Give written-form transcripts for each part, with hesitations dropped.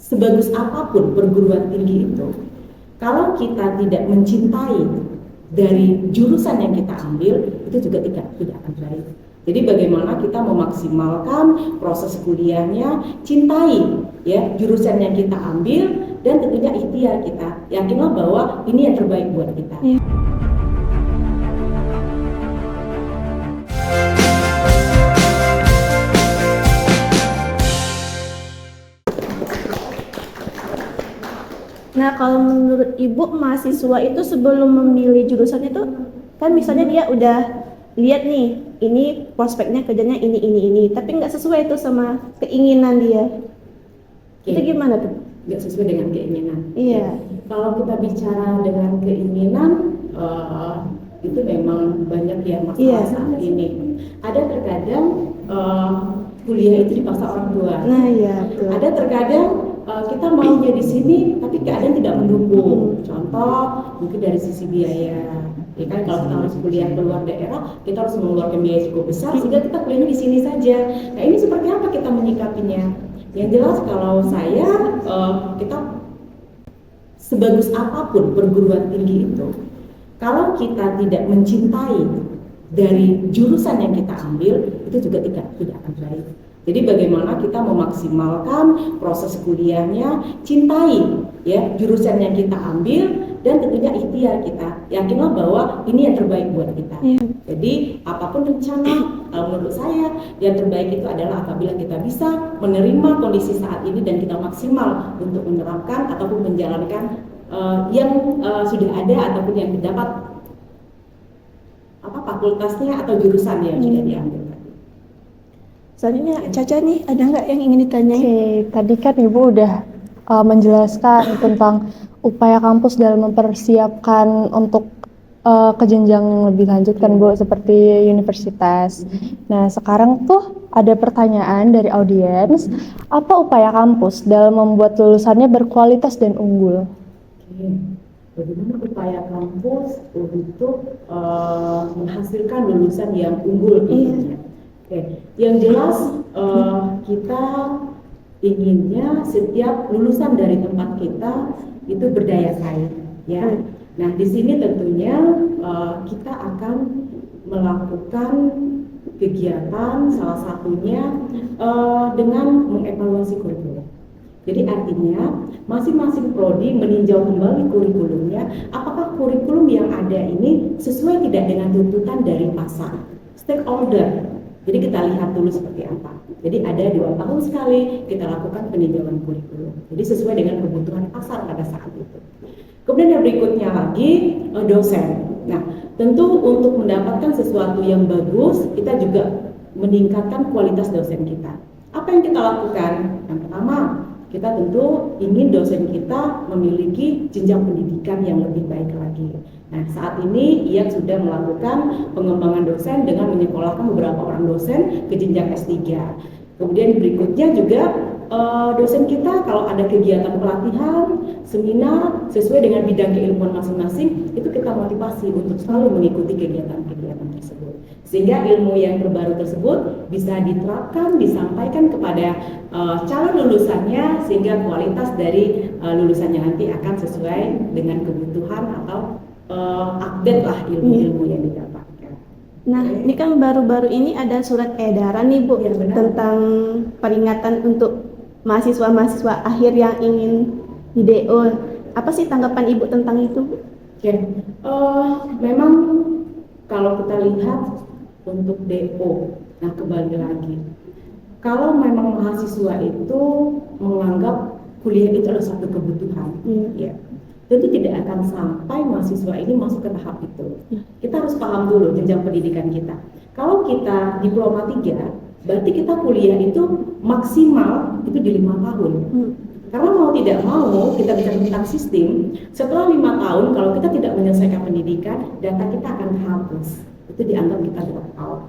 sebagus apapun perguruan tinggi itu, kalau kita tidak mencintai dari jurusan yang kita ambil, itu juga tidak akan baik. Jadi bagaimana kita memaksimalkan proses kuliahnya, cintai ya jurusan yang kita ambil, dan tentunya ikhtiar kita. Yakinlah bahwa ini yang terbaik buat kita. Ya. Nah, kalau menurut Ibu, mahasiswa itu sebelum memilih jurusan itu, kan misalnya dia udah lihat nih, ini prospeknya kerjanya ini, tapi nggak sesuai itu sama keinginan dia. Oke. Itu gimana tuh? Nggak sesuai dengan keinginan. Iya. Kalau kita bicara dengan keinginan, itu memang banyak ya masalah saat ini. Ada terkadang kuliah itu dipaksa orang tua. Nah, iya. Betul. Ada terkadang kita maunya di sini tapi keadaan tidak mendukung. Contoh mungkin dari sisi biaya, ya kan kalau kita harus kuliah keluar daerah kita harus mengeluarkan biaya cukup besar sehingga kita kuliahnya di sini saja. Nah, ini seperti apa kita menyikapinya? Yang jelas kalau saya kita sebagus apapun perguruan tinggi itu, kalau kita tidak mencintai dari jurusan yang kita ambil, itu juga tidak akan baik. Jadi bagaimana kita memaksimalkan proses kuliahnya, cintai ya jurusan yang kita ambil, dan tentunya ikhtiar kita. Yakinlah bahwa ini yang terbaik buat kita. Jadi apapun rencana, menurut saya yang terbaik itu adalah apabila kita bisa menerima kondisi saat ini dan kita maksimal untuk menerapkan ataupun menjalankan yang sudah ada ataupun yang didapat fakultasnya atau jurusan yang sudah diambil. Selanjutnya Caca nih, ada nggak yang ingin ditanya? Tadi kan Ibu udah menjelaskan tentang upaya kampus dalam mempersiapkan untuk ke jenjang yang lebih lanjut kan Bu, seperti universitas. Nah, sekarang tuh ada pertanyaan dari audiens, apa upaya kampus dalam membuat lulusannya berkualitas dan unggul? Bagaimana upaya kampus untuk menghasilkan lulusan yang unggul tentunya? Yang jelas kita inginnya setiap lulusan dari tempat kita itu berdaya saing, ya. Nah, di sini tentunya kita akan melakukan kegiatan salah satunya dengan mengevaluasi kurikulum. Jadi artinya masing-masing prodi meninjau kembali kurikulumnya, apakah kurikulum yang ada ini sesuai tidak dengan tuntutan dari pasar, stakeholder. Jadi kita lihat dulu seperti apa. Jadi ada 2 tahun sekali kita lakukan peninjauan kurikulum. Jadi sesuai dengan kebutuhan pasar pada saat itu. Kemudian yang berikutnya lagi dosen. Nah, tentu untuk mendapatkan sesuatu yang bagus, kita juga meningkatkan kualitas dosen kita. Apa yang kita lakukan? Yang pertama, kita tentu ingin dosen kita memiliki jenjang pendidikan yang lebih baik lagi. Nah, saat ini IAK sudah melakukan pengembangan dosen dengan menyekolahkan beberapa orang dosen ke jenjang S3. Kemudian berikutnya juga dosen kita kalau ada kegiatan pelatihan, seminar sesuai dengan bidang keilmuan masing-masing, itu kita motivasi untuk selalu mengikuti kegiatan-kegiatan tersebut. Sehingga ilmu yang terbaru tersebut bisa diterapkan, disampaikan kepada calon lulusannya, sehingga kualitas dari lulusannya nanti akan sesuai dengan kebutuhan atau update lah ilmu-ilmu yang didapatkan. Nah, ini kan baru-baru ini ada surat edaran nih Bu, tentang peringatan untuk mahasiswa-mahasiswa akhir yang ingin di DO. Apa sih tanggapan Ibu tentang itu? Memang kalau kita lihat untuk DO, nah kembali lagi, kalau memang mahasiswa itu menganggap kuliah itu adalah satu kebutuhan, ya, tentu tidak akan sampai mahasiswa ini masuk ke tahap itu. Kita harus paham dulu jenjang pendidikan kita. Kalau kita diploma 3, berarti kita kuliah itu maksimal itu di 5 tahun. Karena mau tidak mau, kita bicara tentang sistem, setelah 5 tahun kalau kita tidak menyelesaikan pendidikan, data kita akan hapus. Itu dianggap kita drop out.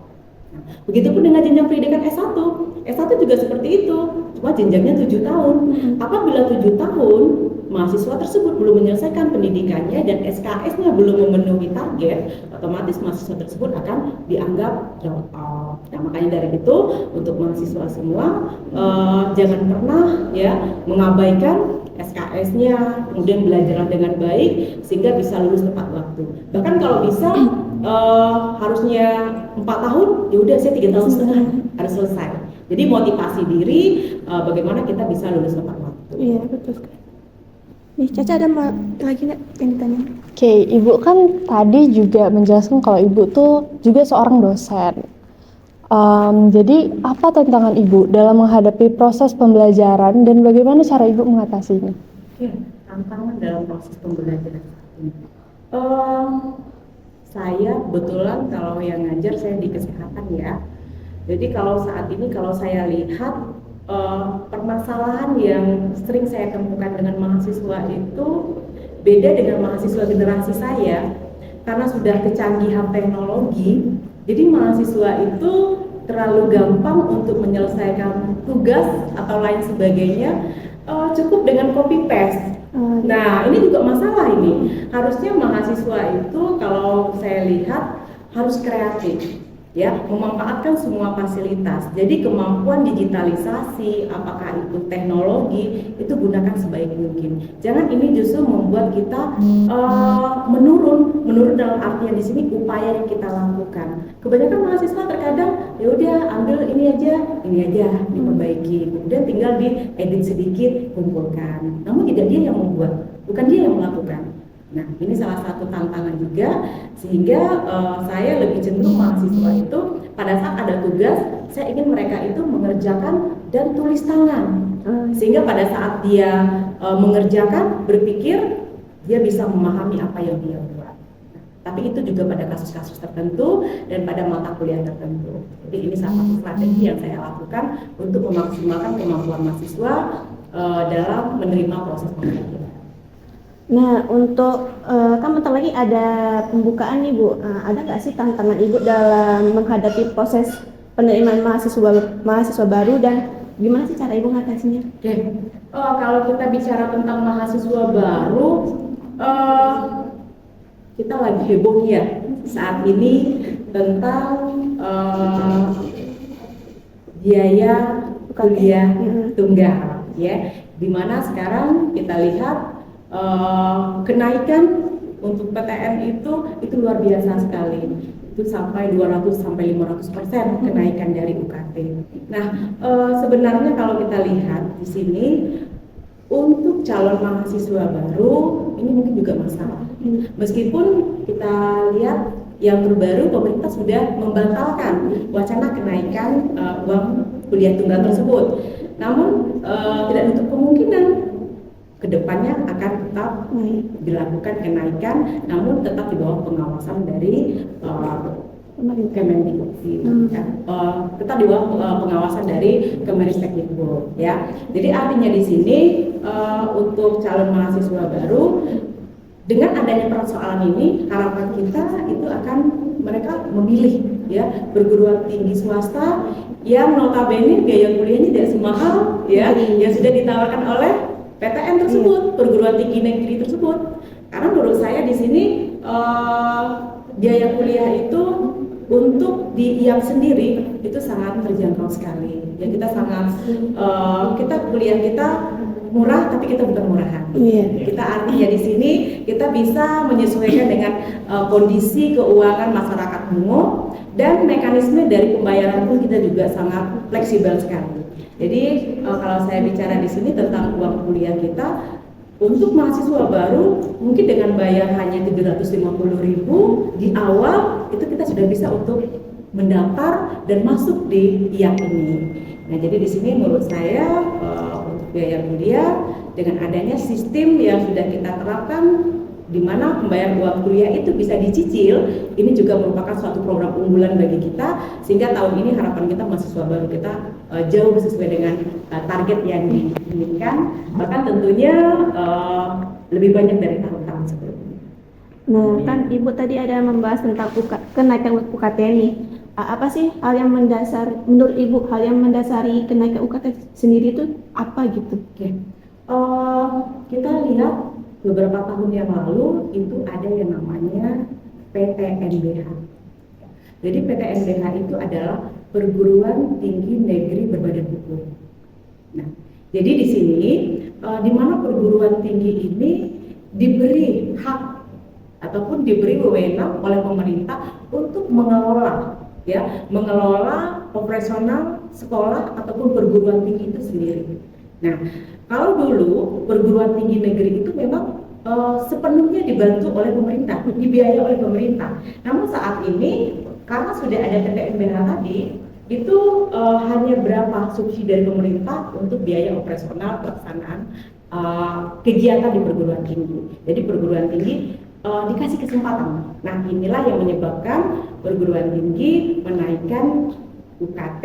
Nah, begitupun dengan jenjang pendidikan S1. S1 juga seperti itu, cuma jenjangnya 7 tahun. Apabila 7 tahun mahasiswa tersebut belum menyelesaikan pendidikannya dan SKS-nya belum memenuhi target, otomatis mahasiswa tersebut akan dianggap drop out. Nah, makanya dari itu untuk mahasiswa semua jangan pernah ya mengabaikan SKS-nya, kemudian belajarlah dengan baik sehingga bisa lulus tepat waktu. Bahkan kalau bisa harusnya 4 tahun, ya udah saya 3 tahun setengah harus selesai. Jadi motivasi diri bagaimana kita bisa lulus tepat waktu. Iya, betul sekali. Nih, Caca ada lagi nggak yang ditanya? Oke, Ibu kan tadi juga menjelaskan kalau Ibu tuh juga seorang dosen. Jadi apa tantangan Ibu dalam menghadapi proses pembelajaran dan bagaimana cara Ibu mengatasinya? Oke, tantangan dalam proses pembelajaran saat ini. Saya kebetulan kalau yang ngajar saya di kesehatan ya. Jadi kalau saat ini kalau saya lihat permasalahan yang sering saya temukan dengan mahasiswa itu beda dengan mahasiswa generasi saya karena sudah kecanggihan teknologi. Jadi mahasiswa itu terlalu gampang untuk menyelesaikan tugas atau lain sebagainya, cukup dengan copy paste. Nah, ini juga masalah ini. Harusnya mahasiswa itu kalau saya lihat harus kreatif. Ya, memanfaatkan semua fasilitas. Jadi kemampuan digitalisasi, apakah itu teknologi, itu gunakan sebaik mungkin. Jangan ini justru membuat kita menurun dalam artian di sini upaya yang kita lakukan. Kebanyakan mahasiswa terkadang ya udah ambil ini aja diperbaiki, kemudian tinggal diedit sedikit, kumpulkan. Namun tidak dia yang membuat, bukan dia yang melakukan. Nah, ini salah satu tantangan juga sehingga saya lebih cenderung mahasiswa itu pada saat ada tugas, saya ingin mereka itu mengerjakan dan tulis tangan. Sehingga pada saat dia mengerjakan, berpikir, dia bisa memahami apa yang dia buat. Tapi itu juga pada kasus-kasus tertentu dan pada mata kuliah tertentu. Jadi ini salah satu strategi yang saya lakukan untuk memaksimalkan kemampuan mahasiswa dalam menerima proses pembelajaran. Nah, untuk kan bentar lagi ada pembukaan nih Bu. Ada nggak sih tantangan Ibu dalam menghadapi proses penerimaan mahasiswa baru dan gimana sih cara Ibu mengatasinya? Oke. Kalau kita bicara tentang mahasiswa baru, kita lagi heboh ya saat ini tentang biaya kuliah tunggal, ya. Dimana sekarang kita lihat kenaikan untuk PTN itu luar biasa sekali, itu sampai 200 sampai 500% kenaikan dari UKT. Nah, sebenarnya kalau kita lihat di sini untuk calon mahasiswa baru ini mungkin juga masalah. Meskipun kita lihat yang terbaru pemerintah sudah membatalkan wacana kenaikan uang kuliah tunggal tersebut, namun tidak nutup kemungkinan kedepannya akan tetap dilakukan kenaikan, namun tetap di bawah pengawasan dari Kemendikbud, tetap di bawah pengawasan dari Kemenristekdikbud, ya. Jadi artinya di sini untuk calon mahasiswa baru dengan adanya persoalan ini, harapan kita itu akan mereka memilih ya perguruan tinggi swasta yang notabene biaya kuliahnya tidak semahal ya yang sudah ditawarkan oleh PTN tersebut, perguruan tinggi negeri tersebut. Karena menurut saya di sini biaya kuliah itu untuk di IAM sendiri itu sangat terjangkau sekali. Ya kita sangat kita kuliah kita murah tapi kita bukan murahan. Kita artinya di sini kita bisa menyesuaikan dengan kondisi keuangan masyarakat umum dan mekanisme dari pembayaran pun kita juga sangat fleksibel sekali. Jadi kalau saya bicara di sini tentang uang kuliah kita untuk mahasiswa baru mungkin dengan bayar hanya 750.000 di awal itu kita sudah bisa untuk mendaftar dan masuk di IAM ini. Nah, jadi di sini menurut saya untuk biaya kuliah dengan adanya sistem yang sudah kita terapkan di mana pembayaran uang kuliah itu bisa dicicil, ini juga merupakan suatu program unggulan bagi kita sehingga tahun ini harapan kita mahasiswa baru kita jauh sesuai dengan target yang diinginkan, bahkan tentunya lebih banyak dari tahun-tahun sebelumnya. Nah, kan Ibu tadi ada membahas tentang kenaikan UKT nih. Apa sih hal yang mendasar menurut Ibu hal yang mendasari kenaikan UKT sendiri itu apa gitu? Oke. Kita lihat beberapa tahun yang lalu itu ada yang namanya PTNBH. Jadi PTNBH itu adalah Perguruan Tinggi Negeri Berbadan Hukum. Nah, jadi di sini di mana perguruan tinggi ini diberi hak ataupun diberi wewenang oleh pemerintah untuk mengelola operasional sekolah ataupun perguruan tinggi itu sendiri. Nah, kalau dulu perguruan tinggi negeri itu memang sepenuhnya dibantu oleh pemerintah, dibiayai oleh pemerintah. Namun saat ini karena sudah ada PTNBH tadi, itu hanya berapa subsidi dari pemerintah untuk biaya operasional pelaksanaan kegiatan di perguruan tinggi. Jadi perguruan tinggi dikasih kesempatan. Nah, inilah yang menyebabkan perguruan tinggi menaikkan UKT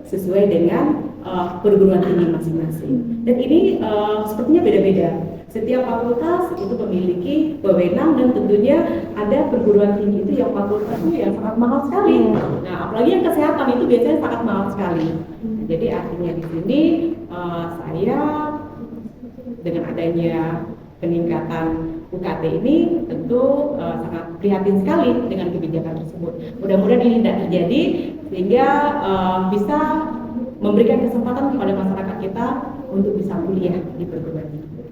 sesuai dengan perguruan tinggi masing-masing. Dan ini sepertinya beda-beda. Setiap fakultas itu memiliki wewenang dan tentunya ada perguruan tinggi itu yang fakultas itu yang sangat mahal sekali. Nah, apalagi yang kesehatan itu biasanya sangat mahal sekali. Nah, jadi artinya di sini saya dengan adanya peningkatan UKT ini tentu sangat prihatin sekali dengan kebijakan tersebut. Mudah-mudahan ini tidak terjadi sehingga bisa memberikan kesempatan kepada masyarakat kita untuk bisa kuliah di perguruan tinggi.